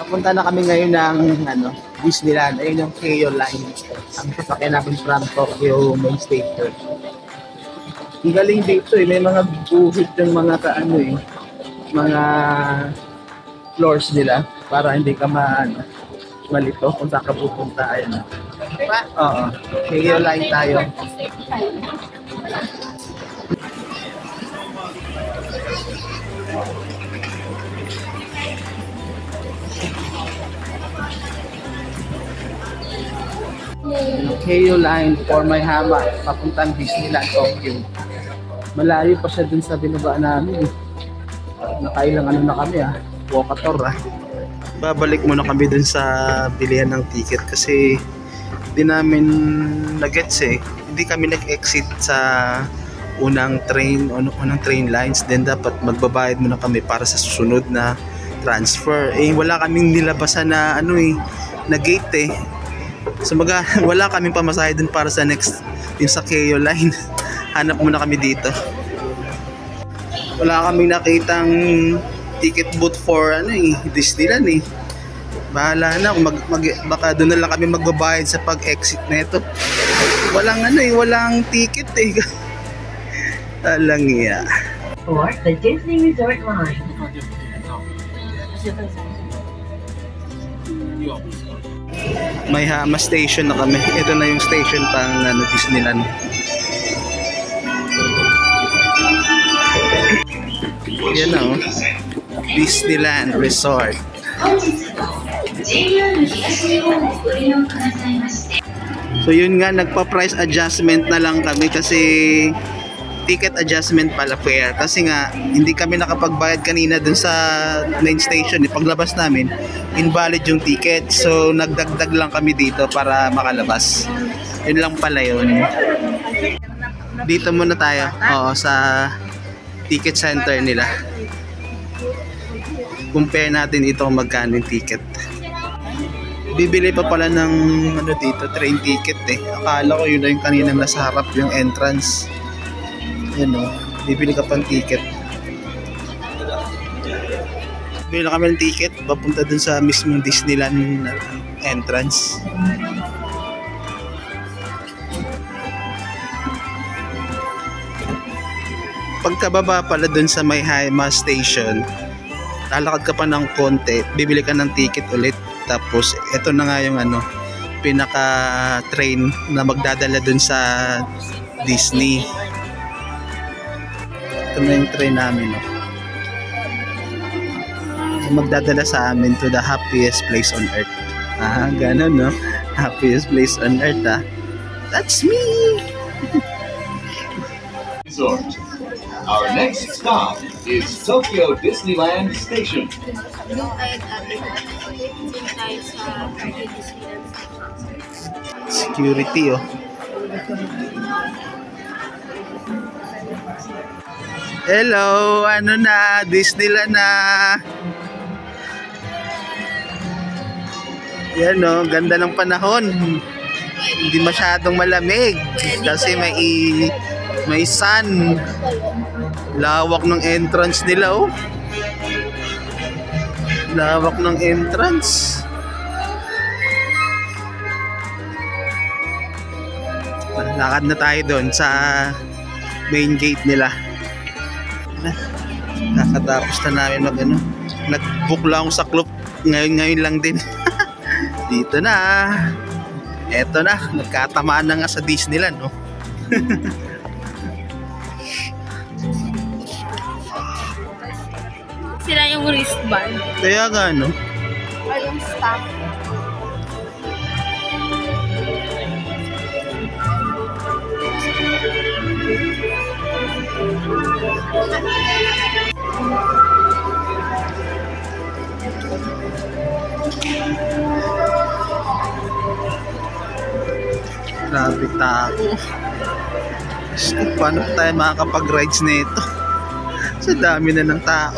papunta na kami ngayon ng ano, Disneyland. Ayun yung Keio Line. Ang sasakyan namin from Tokyo Main Station. Ang galing dito eh. May mga buhit yung mga kaano eh. Mga floors nila para hindi ka malito kung saan ka pupunta. Ayun. Oo. Keio Line tayo. Keio Line for my hama papuntang Disneyland Tokyo. Malayo pa siya dun sa binabaan namin. Nakailang ano na kami walkator Babalik muna kami dun sa bilihan ng ticket kasi hindi namin nag-gets eh. Hindi kami nag-exit sa unang train lines, then dapat magbabayad muna kami para sa susunod na transfer. Eh wala kaming nilabasan na na gate eh. So wala kaming pamasahe dun para sa next yung sa Keio Line. Hanap muna kami dito. Wala kaming nakitang ticket booth for Disneyland eh. Bahala na baka doon na lang kami magbabayad sa pag-exit nito. Walang walang ticket eh. Alang iya. Or the Disney Resort Line. May Hama Station na kami. Ito na yung station pang Disneyland. Yan na Disneyland Resort. So yun nga, nagpa-price adjustment na lang kami kasi ticket adjustment pala fare. Kasi nga, hindi kami nakapagbayad kanina dun sa main station. Paglabas namin, invalid yung ticket. So nagdagdag lang kami dito para makalabas. Yun lang pala yun. Dito muna tayo. Oo, sa ticket center nila. Compare natin ito magkano yung ticket. Bibili pa pala ng dito, train ticket eh. Akala ko yun na yung kanina nasa harap yung entrance. Yan bibili ka pang ticket. Bibili na kami ng ticket papunta dun sa mismong Disneyland entrance. Pagkababa pala dun sa may Hama Station, lalakad ka pa ng konti, bibili ka ng ticket ulit. Tapos ito na nga yung pinaka train na magdadala dun sa Disney. Ito na yung train namin magdadala sa amin to the happiest place on earth. Ganun happiest place on earth That's me. Resort. Our next stop is Tokyo Disneyland Station. Security Hello, Disneyland na. Yan ganda ng panahon. Hindi masyadong malamig kasi may sun. Lawak ng entrance nila Lawak ng entrance. Lakad na tayo doon sa main gate nila. Nakatapos na namin nag-book lang ako sa club ngayon lang din. Dito na. Eto na, nagkatamaan na nga sa Disneyland Sila yung wristband. Kaya nga Ay, yung staff. Grabe tao. Paano tayo makakapag-rides nito? Sa dami na ng tao.